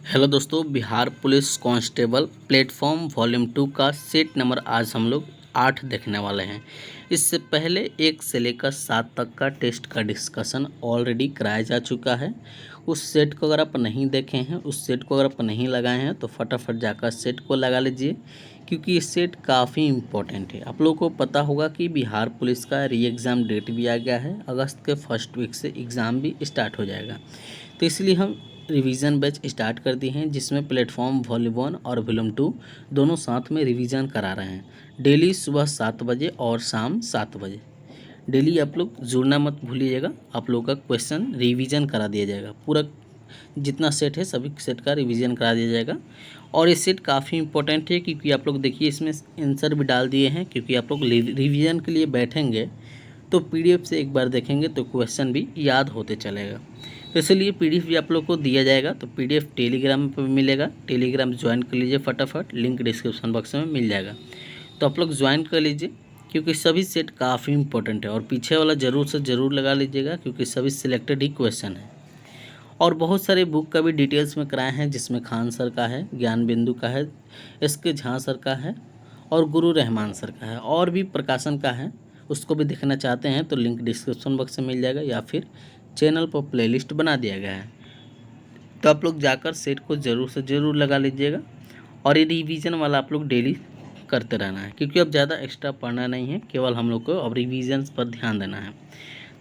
Hello दोस्तों, Bihar police constable platform volume 2 का set number आज हम लोग 8 देखने वाले हैं। इससे पहले 1 से लेकर 7 तक का टेस्ट का डिस्कशन ऑलरेडी कराया जा चुका है। उस सेट को अगर आप नहीं देखे हैं, उस सेट को अगर आप नहीं लगाए हैं तो फटाफट जाकर सेट को लगा लीजिए, क्योंकि ये सेट काफ़ी इम्पोर्टेंट है। आप लोगों को पता होगा कि बिहार पुलिस का री एग्ज़ाम डेट भी आ गया है। अगस्त के फर्स्ट वीक से एग्ज़ाम भी स्टार्ट हो जाएगा, तो इसलिए हम रिवीजन बैच स्टार्ट कर दिए हैं, जिसमें प्लेटफॉर्म वॉल्यूम 1 और वॉल्यूम 2 दोनों साथ में रिवीजन करा रहे हैं। डेली सुबह 7 बजे और शाम 7 बजे डेली आप लोग जुड़ना मत भूलिएगा। आप लोगों का क्वेश्चन रिवीजन करा दिया जाएगा। पूरा जितना सेट है सभी सेट का रिवीजन करा दिया जाएगा। और ये सेट काफ़ी इंपॉर्टेंट है, क्योंकि आप लोग देखिए इसमें आंसर भी डाल दिए हैं। क्योंकि आप लोग रिवीजन के लिए बैठेंगे तो पीडीएफ से एक बार देखेंगे तो क्वेश्चन भी याद होते चलेगा। तो इसलिए पीडीएफ भी आप लोग को दिया जाएगा। तो पीडीएफ टेलीग्राम पर मिलेगा, टेलीग्राम ज्वाइन कर लीजिए फटाफट, लिंक डिस्क्रिप्शन बॉक्स में मिल जाएगा। तो आप लोग ज्वाइन कर लीजिए, क्योंकि सभी सेट काफ़ी इंपॉर्टेंट है। और पीछे वाला ज़रूर से ज़रूर लगा लीजिएगा, क्योंकि सभी सिलेक्टेड ही क्वेश्चन है। और बहुत सारे बुक का भी डिटेल्स में कराए हैं, जिसमें खान सर का है, ज्ञान बिंदु का है, एसके झा सर का है और गुरु रहमान सर का है, और भी प्रकाशन का है। उसको भी देखना चाहते हैं तो लिंक डिस्क्रिप्शन बॉक्स में मिल जाएगा, या फिर चैनल पर प्लेलिस्ट बना दिया गया है। तो आप लोग जाकर सेट को ज़रूर से ज़रूर लगा लीजिएगा। और ये रिवीजन वाला आप लोग डेली करते रहना है, क्योंकि अब ज़्यादा एक्स्ट्रा पढ़ना नहीं है, केवल हम लोग को अब रिवीजन पर ध्यान देना है।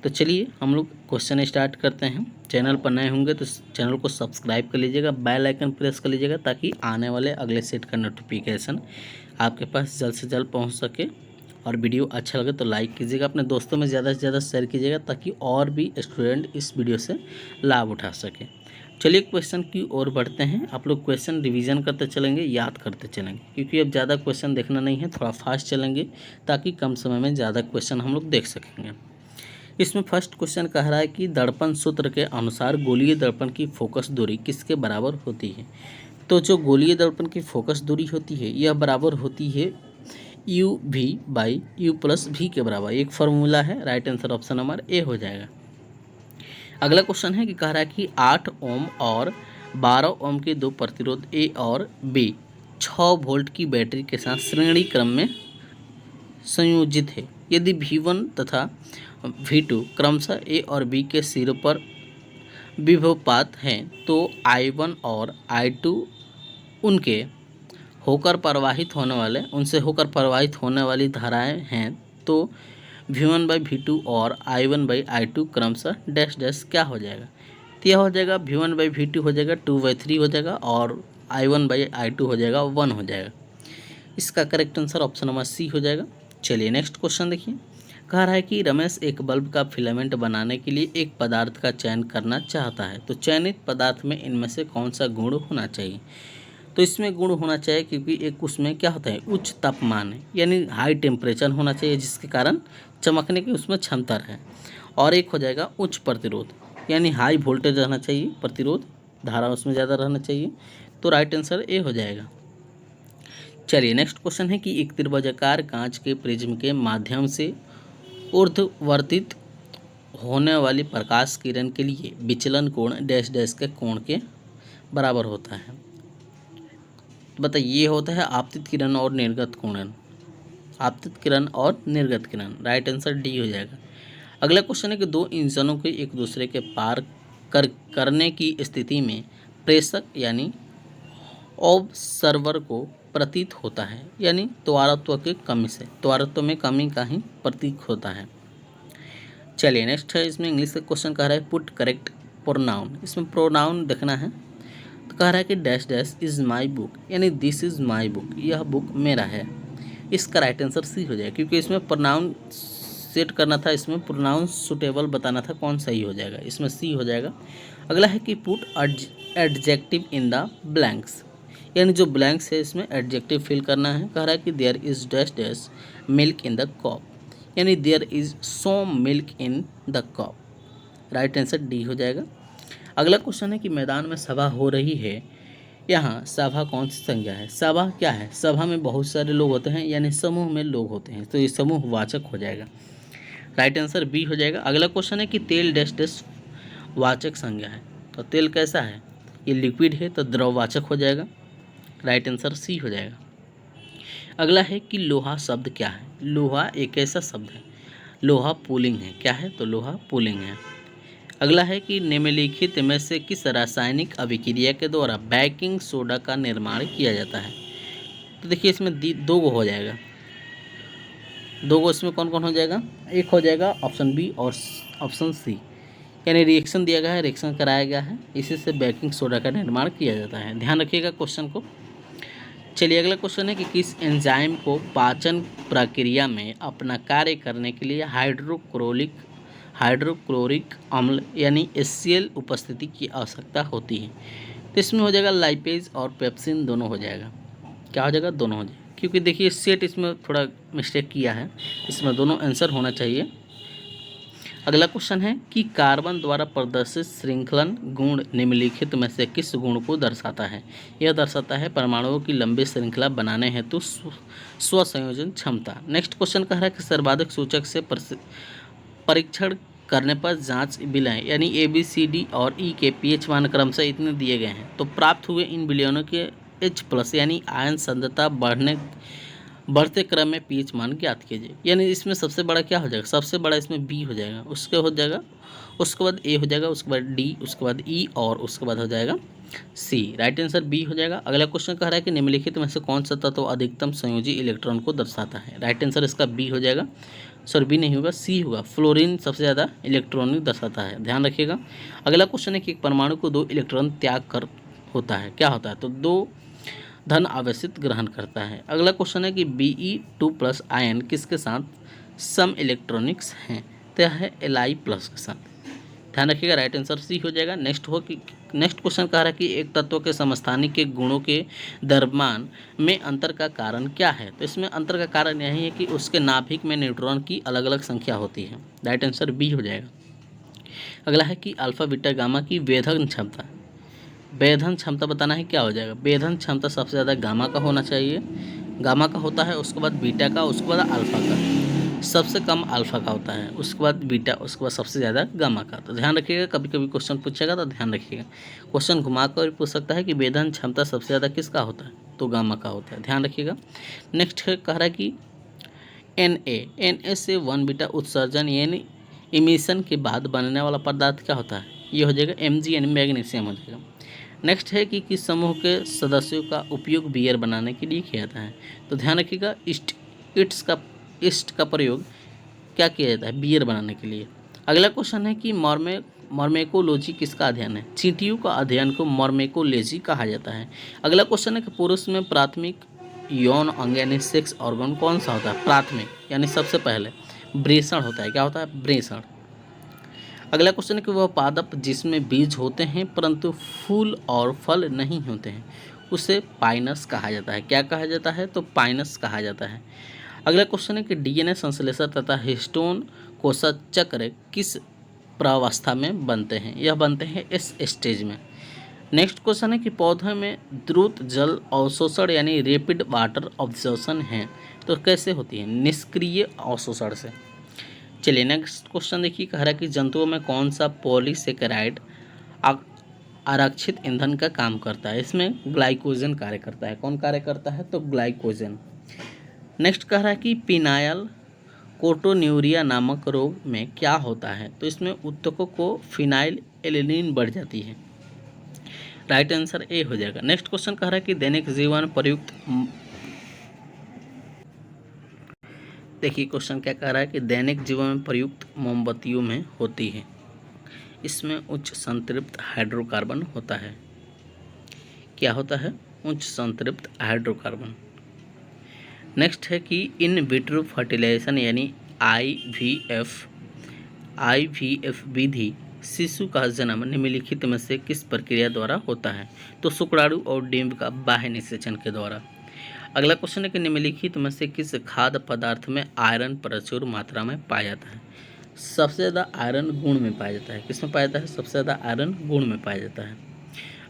तो चलिए हम लोग क्वेश्चन स्टार्ट करते हैं। चैनल पर नए होंगे तो चैनल को सब्सक्राइब कर लीजिएगा, बेल आइकन प्रेस कर लीजिएगा, ताकि आने वाले अगले सेट का नोटिफिकेशन आपके पास जल्द से जल्द पहुंच सके। और वीडियो अच्छा लगे तो लाइक कीजिएगा, अपने दोस्तों में ज़्यादा से ज़्यादा शेयर कीजिएगा, ताकि और भी स्टूडेंट इस वीडियो से लाभ उठा सके। चलिए क्वेश्चन की ओर बढ़ते हैं। आप लोग क्वेश्चन रिवीजन करते चलेंगे, याद करते चलेंगे, क्योंकि अब ज़्यादा क्वेश्चन देखना नहीं है, थोड़ा फास्ट चलेंगे, ताकि कम समय में ज़्यादा क्वेश्चन हम लोग देख सकेंगे। इसमें फर्स्ट क्वेश्चन कह रहा है कि दर्पण सूत्र के अनुसार गोलीय दर्पण की फोकस दूरी किसके बराबर होती है। तो जो गोलीय दर्पण की फोकस दूरी होती है, यह बराबर होती है u/u+v के बराबर। एक फार्मूला है, right answer option number A हो जाएगा। अगला क्वेश्चन है कि कह रहा है कि 8 ओम और 12 ओम के दो प्रतिरोध ए और बी 6 वोल्ट की बैटरी के साथ श्रेणी क्रम में संयोजित है। यदि V1 तथा V2 क्रमशः ए और बी के सिरों पर विभवपात हैं, तो I1 और I2 उनसे होकर प्रवाहित होने वाली धाराएं हैं। तो V1/V2 और I1/I2 क्रमशः डैश डैश क्या हो जाएगा। तो यह हो जाएगा V1/V2 हो जाएगा 2/3 हो जाएगा, और I1/I2 हो जाएगा 1 हो जाएगा। इसका correct answer option number C हो जाएगा। चलिए नेक्स्ट क्वेश्चन देखिए। कह रहा है कि रमेश एक बल्ब का फिलामेंट बनाने के लिए एक पदार्थ का चयन करना चाहता है, तो चयनित पदार्थ में इनमें से कौन सा गुण होना चाहिए। तो इसमें गुण होना चाहिए, क्योंकि एक उसमें क्या होता है, उच्च तापमान है, यानी हाई टेम्परेचर होना चाहिए, जिसके कारण चमकने की उसमें क्षमता है। और एक हो जाएगा उच्च प्रतिरोध, यानी हाई वोल्टेज रहना चाहिए, प्रतिरोध धारा उसमें ज़्यादा रहना चाहिए। तो राइट आंसर ए हो जाएगा। चलिए नेक्स्ट क्वेश्चन है कि एक त्रिभुजाकार कांच के प्रिज्म के माध्यम से ऊर्ध्ववर्तित होने वाली प्रकाश किरण के लिए विचलन कोण डैश डैश के कोण के बराबर होता है। तो बताइए, ये होता है आपतित किरण और निर्गत कोण। आपतित किरण और निर्गत किरण, राइट आंसर डी हो जाएगा। अगला क्वेश्चन है कि दो इंजनों के एक दूसरे के पार करने की स्थिति में प्रेषक यानी ऑब्जर्वर को प्रतीत होता है, यानी त्वरत्व की कमी से, त्वरत्व में कमी का ही प्रतीक होता है। चलिए नेक्स्ट है, इसमें इंग्लिश का क्वेश्चन कह रहा है पुट करेक्ट प्रोनाउन। इसमें प्रोनाउन देखना है। तो कह रहा है कि dash dash is my book, यानी दिस इज़ माई बुक, यह बुक मेरा है। इसका राइट आंसर सी हो जाएगा, क्योंकि इसमें प्रोनाउन सेट करना था, इसमें प्रोनाउन सुटेबल बताना था, कौन सही हो जाएगा, इसमें सी हो जाएगा। अगला है कि put adjective in the blanks, यानी जो ब्लैंक्स है इसमें एडजेक्टिव फिल करना है। कह रहा है कि there is dash dash milk in the cup, यानी there is so milk in the cup, right answer D हो जाएगा। अगला क्वेश्चन है कि मैदान में सभा हो रही है, यहाँ सभा कौन सी संज्ञा है। सभा क्या है, सभा में बहुत सारे लोग होते हैं, यानी समूह में लोग होते हैं, तो ये समूहवाचक हो जाएगा, राइट आंसर बी हो जाएगा। अगला क्वेश्चन है कि तेल डैश डैश वाचक संज्ञा है, तो तेल कैसा है, ये लिक्विड है तो द्रववाचक हो जाएगा, राइट आंसर सी हो जाएगा। अगला है कि लोहा शब्द क्या है। लोहा एक ऐसा शब्द है, लोहा पुल्लिंग है, क्या है तो लोहा पुल्लिंग है। अगला है कि निम्नलिखित में से किस रासायनिक अभिक्रिया के द्वारा बेकिंग सोडा का निर्माण किया जाता है। तो देखिए इसमें दो गो हो जाएगा, दो गो इसमें कौन कौन हो जाएगा, एक हो जाएगा ऑप्शन बी और ऑप्शन सी, यानी रिएक्शन दिया गया है, रिएक्शन कराया गया है, इसी से बेकिंग सोडा का निर्माण किया जाता है। ध्यान रखिएगा क्वेश्चन को। चलिए अगला क्वेश्चन है कि किस एंजाइम को पाचन प्रक्रिया में अपना कार्य करने के लिए हाइड्रोक्लोरिक अम्ल यानी HCl उपस्थिति की आवश्यकता होती है। तो इसमें हो जाएगा लाइपेज और पेप्सिन, दोनों हो जाएगा। क्या हो जाएगा, दोनों हो जाएगा, क्योंकि देखिए सेट इसमें थोड़ा मिस्टेक किया है, इसमें दोनों आंसर होना चाहिए। अगला क्वेश्चन है कि कार्बन द्वारा प्रदर्शित श्रृंखलन गुण निम्नलिखित में से किस गुण को दर्शाता है। यह दर्शाता है परमाणुओं की लंबी श्रृंखला बनाने हेतु स्वसंयोजन क्षमता। नेक्स्ट क्वेश्चन कह रहा है कि सर्वाधिक सूचक से परीक्षण करने पर जांच विलयन यानी ABCD और E के pH मान क्रमशः इतने दिए गए हैं, तो प्राप्त हुए इन विलयनों के H+ यानी आयन सांद्रता बढ़ते क्रम में pH मान ज्ञात कीजिए। यानी इसमें सबसे बड़ा क्या हो जाएगा, सबसे बड़ा इसमें B हो जाएगा, उसके हो जाएगा, उसके बाद A हो जाएगा, उसके बाद D, उसके बाद E और उसके बाद हो जाएगा C। राइट आंसर B हो जाएगा। अगला क्वेश्चन कह रहा है कि निम्नलिखित में से कौन सा तत्व अधिकतम संयोजी इलेक्ट्रॉन को दर्शाता है। राइट आंसर इसका B हो जाएगा, सॉरी B नहीं होगा, C होगा। फ्लोरीन सबसे ज़्यादा इलेक्ट्रॉन दर्शाता है, ध्यान रखिएगा। अगला क्वेश्चन है कि एक परमाणु को 2 इलेक्ट्रॉन त्याग कर होता है, क्या होता है, तो 2 धन आवेशित ग्रहण करता है। अगला क्वेश्चन है कि Be2+ आयन किसके साथ सम इलेक्ट्रॉनिक्स हैं, तो यह है Li+ के साथ, ध्यान रखिएगा। राइट आंसर सी हो जाएगा। नेक्स्ट क्वेश्चन कह रहा है कि एक तत्व के समस्थानिक के गुणों के दरम्यान में अंतर का कारण क्या है। तो इसमें अंतर का कारण यही है कि उसके नाभिक में न्यूट्रॉन की अलग अलग संख्या होती है। राइट आंसर बी हो जाएगा। अगला है कि अल्फा बीटा गामा की वेधन क्षमता बताना है, क्या हो जाएगा। वेधन क्षमता सबसे ज़्यादा गामा का होना चाहिए, गामा का होता है, उसके बाद बीटा का, उसके बाद अल्फा का, सबसे कम अल्फा का होता है, उसके बाद बीटा, उसके बाद सबसे ज़्यादा गामा का। तो ध्यान रखिएगा, कभी कभी क्वेश्चन पूछेगा तो ध्यान रखिएगा, क्वेश्चन घुमा कर पूछ सकता है कि वेधन क्षमता सबसे ज़्यादा किसका होता है, तो गामा का होता है, ध्यान रखिएगा। नेक्स्ट कह रहा है कि Na से 1 बीटा उत्सर्जन यानी इमिशन के बाद बनने वाला पदार्थ क्या होता है, ये हो जाएगा Mg यानी मैग्नीशियम हो जाएगा। नेक्स्ट है कि किस समूह के सदस्यों का उपयोग बियर बनाने के लिए किया जाता है, तो ध्यान रखिएगा ईस्ट का प्रयोग क्या किया जाता है, बियर बनाने के लिए। अगला क्वेश्चन है कि मॉर्मेकोलॉजी किसका अध्ययन है, चींटियों का अध्ययन को मॉर्मेकोलॉजी कहा जाता है। अगला क्वेश्चन है कि पुरुष में प्राथमिक यौन अंग यानी सेक्स ऑर्गन कौन सा होता है, प्राथमिक यानी सबसे पहले वृषण होता है, क्या होता है, वृषण। अगला क्वेश्चन है कि वह पादप जिसमें बीज होते हैं परंतु फूल और फल नहीं होते हैं उसे पाइनस कहा जाता है, क्या कहा जाता है, तो पाइनस कहा जाता है। अगला क्वेश्चन है कि DNA संश्लेषण तथा हिस्टोन कोशिका चक्र किस प्रावस्था में बनते हैं, यह बनते हैं इस स्टेज में। नेक्स्ट क्वेश्चन है कि पौधे में द्रुत जल अवशोषण यानी रैपिड वाटर ऑब्जॉर्प्शन है, तो कैसे होती है, निष्क्रिय अवशोषण से। चलिए नेक्स्ट क्वेश्चन देखिए, कह रहा है कि जंतुओं में कौन सा पॉलीसेकेराइड आरक्षित ईंधन का काम करता है, इसमें ग्लाइकोजन कार्य करता है, कौन कार्य करता है, तो ग्लाइकोजन। नेक्स्ट कह रहा है कि फिनाइल कोटोन्यूरिया नामक रोग में क्या होता है, तो इसमें उत्तकों को फिनाइल एलिनीन बढ़ जाती है। राइट आंसर ए हो जाएगा। नेक्स्ट क्वेश्चन कह रहा है कि दैनिक जीवन प्रयुक्त, देखिए क्वेश्चन क्या कह रहा है कि दैनिक जीवन में प्रयुक्त मोमबत्तियों में होती है, इसमें उच्च संतृप्त हाइड्रोकार्बन होता है, क्या होता है, उच्च संतृप्त हाइड्रोकार्बन। नेक्स्ट है कि इन विट्रो फर्टिलाइजेशन यानी IVF विधि शिशु का जन्म निम्नलिखित में से किस प्रक्रिया द्वारा होता है, तो शुक्राणु और डिंब का बाह्य निषेचन के द्वारा। अगला क्वेश्चन है कि निम्नलिखित में से किस खाद्य पदार्थ में आयरन प्रचुर मात्रा में पाया जाता है, सबसे ज़्यादा आयरन गुण में पाया जाता है, किसमें पाया जाता है, सबसे ज़्यादा आयरन गुण में पाया जाता है।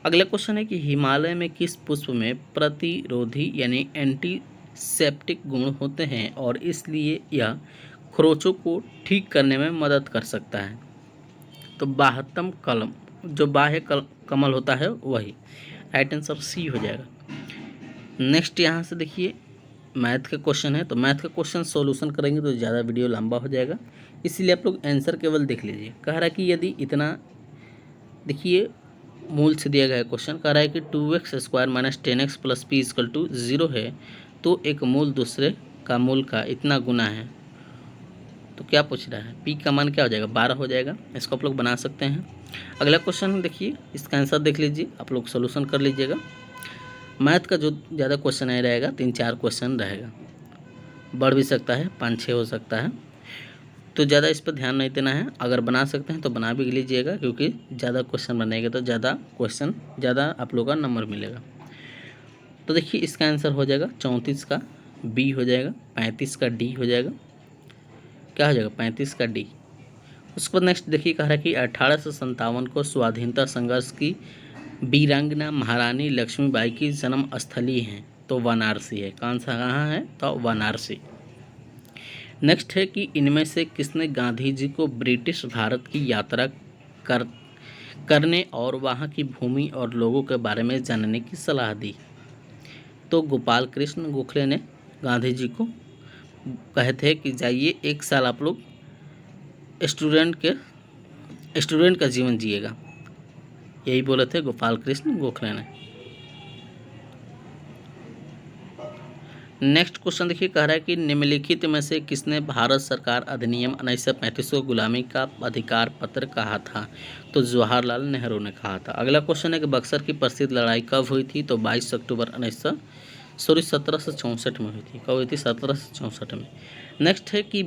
अगला क्वेश्चन है कि हिमालय में किस पुष्प में प्रतिरोधी यानी एंटीसेप्टिक गुण होते हैं और इसलिए यह खरोंचों को ठीक करने में मदद कर सकता है, तो बाह्य कलम कमल होता है वही। राइट आंसर सी हो जाएगा। नेक्स्ट यहाँ से देखिए मैथ का क्वेश्चन है, तो मैथ का क्वेश्चन सॉल्यूशन करेंगे तो ज़्यादा वीडियो लंबा हो जाएगा, इसीलिए आप लोग आंसर केवल देख लीजिए। कह रहा है कि यदि इतना देखिए मूल से दिया गया क्वेश्चन, कह रहा है कि 2x² minus 10x plus p equal to 0 है, तो एक मूल दूसरे का मूल का इतना गुना है, तो क्या पूछ रहा है, p का मान क्या हो जाएगा 12 हो जाएगा। इसको आप लोग बना सकते हैं। अगला क्वेश्चन देखिए, इसका आंसर देख लीजिए, आप लोग सोल्यूशन कर लीजिएगा। मैथ का जो ज़्यादा क्वेश्चन नहीं रहेगा, 3-4 क्वेश्चन रहेगा, बढ़ भी सकता है, 5-6 हो सकता है, तो ज़्यादा इस पर ध्यान नहीं देना है। अगर बना सकते हैं तो बना भी लीजिएगा, क्योंकि ज़्यादा क्वेश्चन बनेगा तो ज़्यादा आप लोगों का नंबर मिलेगा। तो देखिए इसका आंसर हो जाएगा 34 का बी हो जाएगा, 35 का डी हो जाएगा। क्या हो जाएगा 35 का डी। उसके बाद नेक्स्ट देखिए कह रहा है कि 1857 को स्वाधीनता संघर्ष की वीरांगना महारानी लक्ष्मीबाई की जन्म स्थली है, तो वाराणसी है। कौन सा कहाँ है, तो वाराणसी। नेक्स्ट है कि इनमें से किसने गांधी जी को ब्रिटिश भारत की यात्रा करने और वहाँ की भूमि और लोगों के बारे में जानने की सलाह दी, तो गोपाल कृष्ण गोखले ने गांधी जी को कहे थे कि जाइए 1 साल आप लोग स्टूडेंट का जीवन जिएगा, यही बोले थे गोपाल कृष्ण गोखले ने। नेक्स्ट क्वेश्चन देखिए कह रहा है कि निम्नलिखित में से किसने भारत सरकार अधिनियम 1935 को गुलामी का अधिकार पत्र कहा था, तो जवाहरलाल नेहरू ने कहा था। अगला क्वेश्चन है कि बक्सर की प्रसिद्ध लड़ाई कब हुई थी, तो 22 अक्टूबर 1764 में हुई थी। कब हुई थी, 1764 में। नेक्स्ट है कि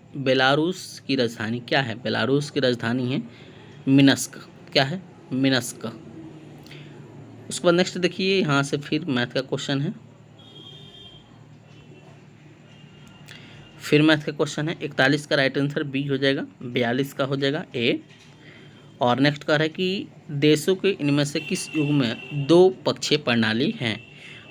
बेलारूस की राजधानी क्या है, बेलारूस की राजधानी है मिन्स्क। क्या है, मिन्स्क। उसके बाद नेक्स्ट देखिए यहाँ से फिर मैथ का क्वेश्चन है, फिर मैथ का क्वेश्चन है। 41 का राइट आंसर बी हो जाएगा, 42 का हो जाएगा ए। और नेक्स्ट कह रहा है कि देशों के इनमें से किस युग में 2 पक्षीय प्रणाली हैं,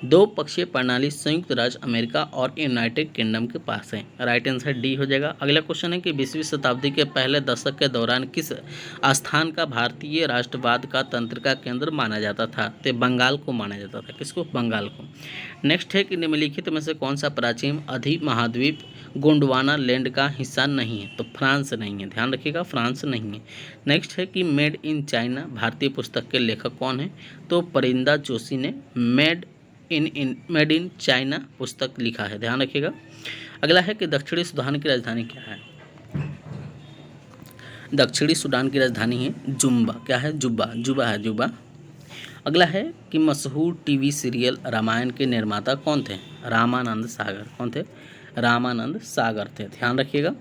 2 पक्षीय प्रणाली संयुक्त राज्य अमेरिका और यूनाइटेड किंगडम के पास है। राइट आंसर डी हो जाएगा। अगला क्वेश्चन है कि 20वीं शताब्दी के पहले दशक के दौरान किस स्थान का भारतीय राष्ट्रवाद का तंत्र का केंद्र माना जाता था, तो बंगाल को माना जाता था। किसको, बंगाल को। नेक्स्ट है कि निम्नलिखित में से कौन सा प्राचीन अधिमहाद्वीप गोंडवाना लैंड का हिस्सा नहीं है, तो फ्रांस नहीं है। ध्यान रखिएगा, फ्रांस नहीं है। नेक्स्ट है कि मेड इन चाइना भारतीय पुस्तक के लेखक कौन है, तो परिंदा जोशी ने मेड इन चाइना पुस्तक लिखा है। ध्यान रखिएगा। अगला है कि दक्षिणी सूडान की राजधानी क्या है, दक्षिणी सूडान की राजधानी है जुम्बा। क्या है, जुबा है, जुबा। अगला है कि मशहूर टीवी सीरियल रामायण के निर्माता कौन थे, रामानंद सागर। कौन थे, रामानंद सागर थे। ध्यान रखिएगा।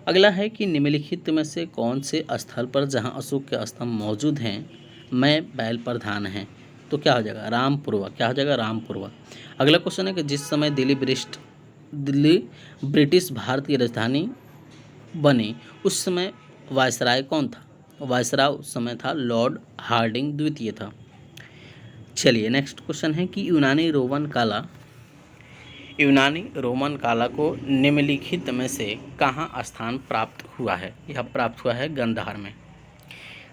अगला है कि निम्नलिखित में से कौन से स्थल पर जहां अशोक के स्तंभ मौजूद हैं में बैल प्रधान है, तो क्या हो जाएगा, रामपुरवा। क्या हो जाएगा, रामपुरवा। अगला क्वेश्चन है कि जिस समय दिल्ली ब्रिटिश भारत की राजधानी बनी उस समय वायसराय कौन था, वायसराय उस समय था लॉर्ड हार्डिंग द्वितीय था। चलिए नेक्स्ट क्वेश्चन है कि यूनानी रोमन काला को निम्नलिखित में से कहाँ स्थान प्राप्त हुआ है, यह प्राप्त हुआ है गंधार में।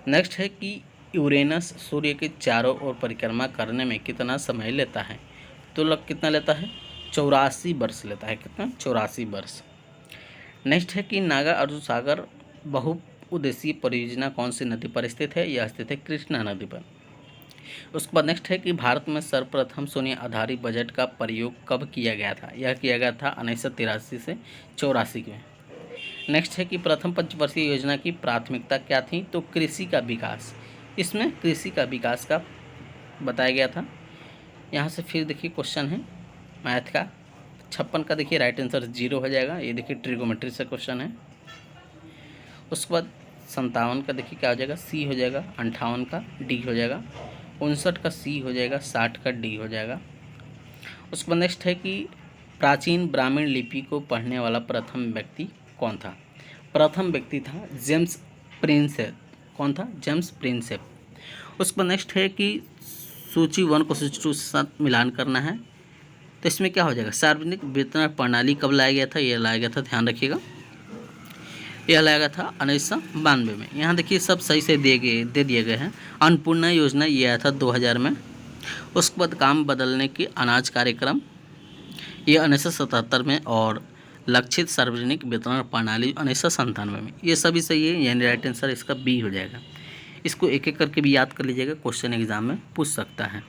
नेक्स्ट है कि यूरेनस सूर्य के चारों ओर परिक्रमा करने में कितना समय लेता है, तो लग कितना लेता है, 84 वर्ष लेता है। कितना, 84 वर्ष। नेक्स्ट है कि नागा अर्जुन सागर बहुउद्देशीय परियोजना कौन सी नदी पर स्थित है, यह स्थित है कृष्णा नदी पर। उसके बाद नेक्स्ट है कि भारत में सर्वप्रथम शून्य आधारित बजट का प्रयोग कब किया गया था, यह किया गया था 1983 से 84 में। नेक्स्ट है कि प्रथम पंचवर्षीय योजना की प्राथमिकता क्या थी, तो कृषि का विकास। इसमें कृषि का विकास का बताया गया था। यहाँ से फिर देखिए क्वेश्चन है मैथ का 56 का, देखिए राइट आंसर 0 हो जाएगा। ये देखिए ट्रिगोमेट्री से क्वेश्चन है। उसके बाद 57 का देखिए क्या हो जाएगा, सी हो जाएगा। 58 का डी हो जाएगा। 59 का सी हो जाएगा। 60 का डी हो जाएगा। उसके बाद नेक्स्ट है कि प्राचीन ब्राह्मण लिपि को पढ़ने वाला प्रथम व्यक्ति कौन था, प्रथम व्यक्ति था जेम्स प्रिंसेप। कौन था, जेम्स प्रिंसेप। उसके बाद नेक्स्ट है कि सूची 1 को सूची 2 के साथ मिलान करना है, तो इसमें क्या हो जाएगा, सार्वजनिक वितरण प्रणाली कब लाया गया था, यह लाया गया था। ध्यान रखिएगा। यह लाया गया था 1992 में। यहाँ देखिए सब सही से दे दिए गए हैं। अन्नपूर्णा योजना ये आया था 2000 में। उसके बाद काम बदलने की अनाज कार्यक्रम ये 1977 में, और लक्षित सार्वजनिक वितरण प्रणाली 1997 में। ये सभी सही है, यानी राइट आंसर इसका बी हो जाएगा। इसको एक एक करके भी याद कर लीजिएगा, क्वेश्चन एग्जाम में पूछ सकता है।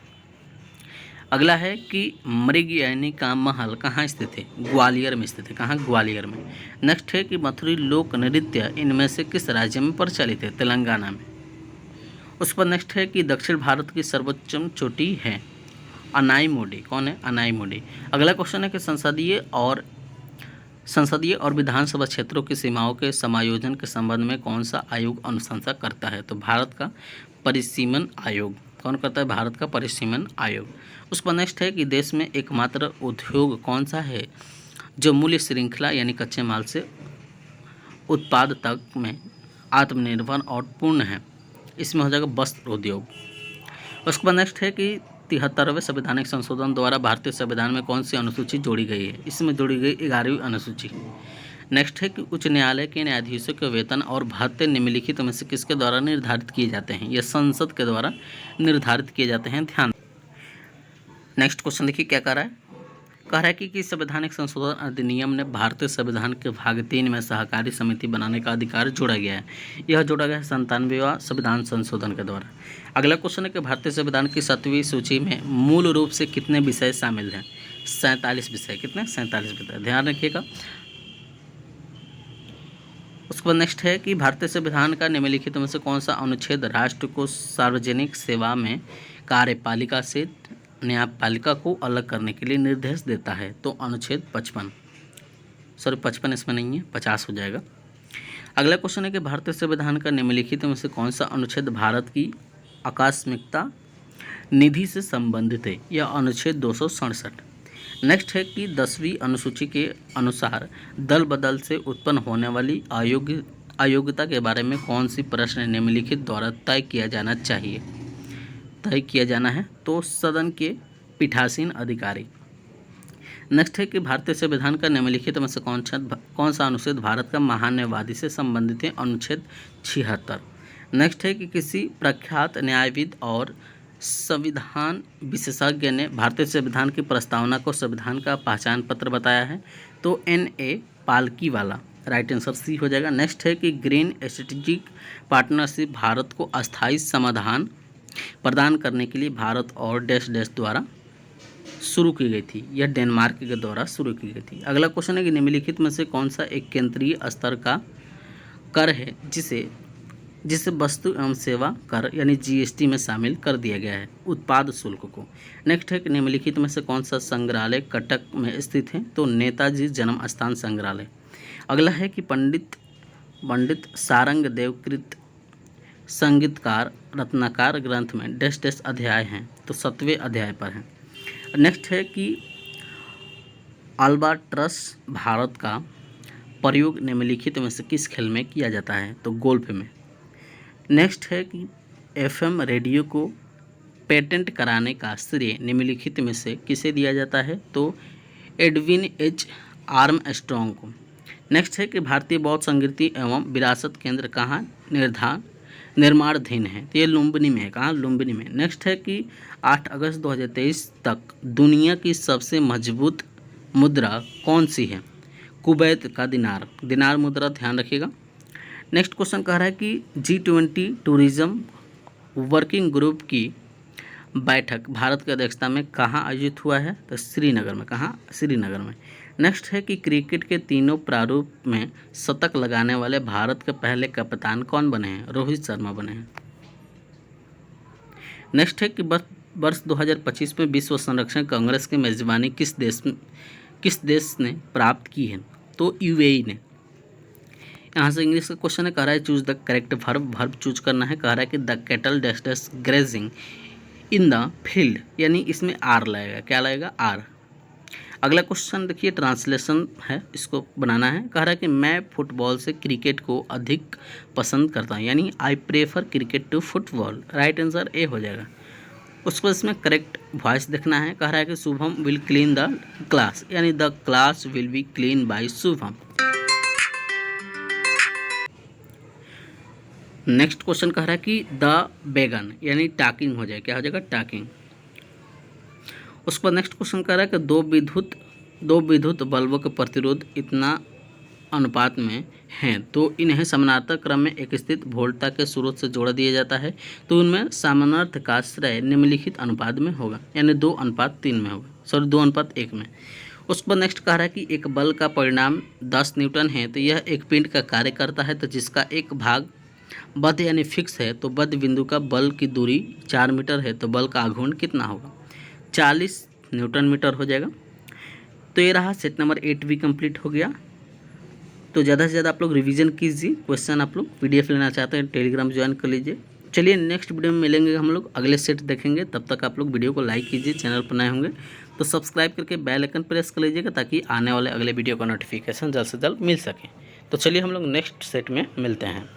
अगला है कि मृग यानी का महल कहाँ स्थित है? ग्वालियर में स्थित है। कहाँ? ग्वालियर में। नेक्स्ट है कि मथुरी लोक नृत्य इनमें से किस राज्य में प्रचलित है? तेलंगाना में। उस पर नेक्स्ट है कि दक्षिण भारत की सर्वोच्च चोटी है अनाईमुडी। कौन है? अनाईमुडी। अगला क्वेश्चन है कि संसदीय और विधानसभा क्षेत्रों की सीमाओं के समायोजन के संबंध में कौन सा आयोग अनुशंसा करता है? तो भारत का परिसीमन आयोग। कौन करता है? भारत का परिसीमन आयोग। उस पर नेक्स्ट है कि देश में एकमात्र उद्योग कौन सा है जो मूल्य श्रृंखला यानी कच्चे माल से उत्पाद तक में आत्मनिर्भर और पूर्ण है? इसमें हो जाएगा वस्त्र उद्योग। उसके बाद नेक्स्ट है कि 73वें संवैधानिक संशोधन द्वारा भारतीय संविधान में कौन सी अनुसूची जोड़ी गई है? इसमें जोड़ी गई 11वीं अनुसूची। नेक्स्ट है कि उच्च न्यायालय के न्यायाधीशों के वेतन और भत्ते निम्नलिखित में से किसके द्वारा निर्धारित किए जाते हैं? ये संसद के द्वारा निर्धारित किए जाते हैं। ध्यान। नेक्स्ट क्वेश्चन देखिए क्या कह रहा है। कह रहा है कि संवैधानिक संशोधन अधिनियम ने भारतीय संविधान के भाग 3 में सहकारी समिति बनाने का अधिकार जोड़ा गया है। यह जोड़ा गया है 97वां संविधान संशोधन के द्वारा। अगला क्वेश्चन है कि भारतीय संविधान की 7वीं सूची में मूल रूप से कितने विषय शामिल हैं? 47 विषय। कितने? 47 विषय। ध्यान रखिएगा। उसके बाद नेक्स्ट है कि भारतीय संविधान का निम्नलिखित में से कौन सा अनुच्छेद राष्ट्र को सार्वजनिक सेवा में कार्यपालिका से न्यायपालिका को अलग करने के लिए निर्देश देता है? तो अनुच्छेद 55 इसमें नहीं है, 50 हो जाएगा। अगला क्वेश्चन है कि भारतीय संविधान का निम्नलिखित में से कौन सा अनुच्छेद भारत की आकस्मिकता निधि से संबंधित है? यह अनुच्छेद 267। नेक्स्ट है कि 10वीं अनुसूची के अनुसार दल बदल से उत्पन्न होने वाली अयोग्यता के बारे में कौन सी प्रश्न निम्नलिखित द्वारा तय किया जाना है? तो सदन के पीठासीन अधिकारी। नेक्स्ट है कि भारतीय संविधान का निम्नलिखित में से कौन सा अनुच्छेद भारत का महान्यायवादी से संबंधित है? अनुच्छेद 76। नेक्स्ट है कि किसी प्रख्यात न्यायविद और संविधान विशेषज्ञ ने भारतीय संविधान की प्रस्तावना को संविधान का पहचान पत्र बताया है? तो N.A. Palkhivala. Right answer C हो जाएगा। नेक्स्ट है कि ग्रीन स्ट्रेटेजिक पार्टनरशिप भारत को अस्थायी समाधान प्रदान करने के लिए भारत और डैश द्वारा शुरू की गई थी। यह डेनमार्क के द्वारा शुरू की गई थी। अगला क्वेश्चन है कि निम्नलिखित में से कौन सा एक केंद्रीय स्तर का कर है जिसे वस्तु एवं सेवा कर यानी GST में शामिल कर दिया गया है? उत्पाद शुल्क को। नेक्स्ट है कि निम्नलिखित में से कौन सा संग्रहालय कटक में स्थित है? तो नेताजी जन्म स्थान संग्रहालय। अगला है कि पंडित सारंग देवकृत संगीतकार रत्नाकर ग्रंथ में डैश अध्याय हैं? तो 7वें अध्याय पर हैं। नेक्स्ट है कि अल्बाट्रस भारत का प्रयोग निम्नलिखित में से किस खेल में किया जाता है? तो गोल्फ में। नेक्स्ट है कि FM रेडियो को पेटेंट कराने का श्रेय निम्नलिखित में से किसे दिया जाता है? तो एडविन H. आर्मस्ट्रॉन्ग को। नेक्स्ट है कि भारतीय बौद्ध संस्कृति एवं विरासत केंद्र कहाँ निर्माणाधीन है? तो ये लुम्बिनी में है। कहाँ? लुम्बिनी में। नेक्स्ट है कि 8 अगस्त 2023 तक दुनिया की सबसे मजबूत मुद्रा कौन सी है? कुवैत का दिनार मुद्रा। ध्यान रखिएगा। नेक्स्ट क्वेश्चन कह रहा है कि G20 टूरिज्म वर्किंग ग्रुप की बैठक भारत की अध्यक्षता में कहाँ आयोजित हुआ है? तो श्रीनगर में। कहाँ? श्रीनगर में। नेक्स्ट है कि क्रिकेट के तीनों प्रारूप में शतक लगाने वाले भारत के पहले कप्तान कौन बने हैं? रोहित शर्मा बने हैं। नेक्स्ट है कि वर्ष 2025 में विश्व संरक्षण कांग्रेस की मेजबानी किस देश ने प्राप्त की है? तो UAE ने। यहाँ से इंग्लिश का क्वेश्चन है। कह रहा है choose the correct verb choose करना है। कह रहा है कि the cattle dash grazing in the field, यानी इसमें R लगेगा। क्या लगेगा? R। अगला क्वेश्चन देखिए, ट्रांसलेशन है, इसको बनाना है। कह रहा है कि मैं फुटबॉल से क्रिकेट को अधिक पसंद करता हूँ, यानी I prefer cricket to football. Right answer A हो जाएगा। उसको इसमें करेक्ट वॉइस देखना है। कह रहा है कि Shubham will clean the class, यानी the class will be clean by Shubham. Next question कह रहा है कि द बैगन यानी टाकिंग हो जाए, क्या हो जाएगा टाकिंग। उसके बाद नेक्स्ट क्वेश्चन कह रहा है कि दो विद्युत बल्बों के प्रतिरोध इतना अनुपात में हैं तो इन्हें समानांतर क्रम में एक स्थित वोल्टता के स्रोत से जोड़ा दिया जाता है, तो उनमें सामान्यर्थ का श्रेय निम्नलिखित अनुपात में होगा, यानी 2:3 में होगा, सॉरी 2:1 में। उसके बाद नेक्स्ट कह रहा है कि एक बल का परिणाम 10 न्यूटन है, तो यह एक पिंड का कार्य करता है, तो जिसका एक भाग बद्ध यानी फिक्स है, तो बद्ध बिंदु का बल की दूरी 4 मीटर है, तो बल का आघूर्ण कितना होगा, 40 न्यूटन मीटर हो जाएगा। तो ये रहा सेट नंबर 8 भी कंप्लीट हो गया। तो ज़्यादा से ज़्यादा आप लोग रिवीजन कीजिए, क्वेश्चन आप लोग PDF लेना चाहते हैं टेलीग्राम ज्वाइन कर लीजिए। चलिए नेक्स्ट वीडियो में मिलेंगे, हम लोग अगले सेट देखेंगे। तब तक आप लोग वीडियो को लाइक कीजिए, चैनल पर नए होंगे तो सब्सक्राइब करके बेल आइकन प्रेस कर लीजिएगा ताकि आने वाले अगले वीडियो का नोटिफिकेशन जल्द से जल्द मिल सके। तो चलिए हम लोग नेक्स्ट सेट में मिलते हैं।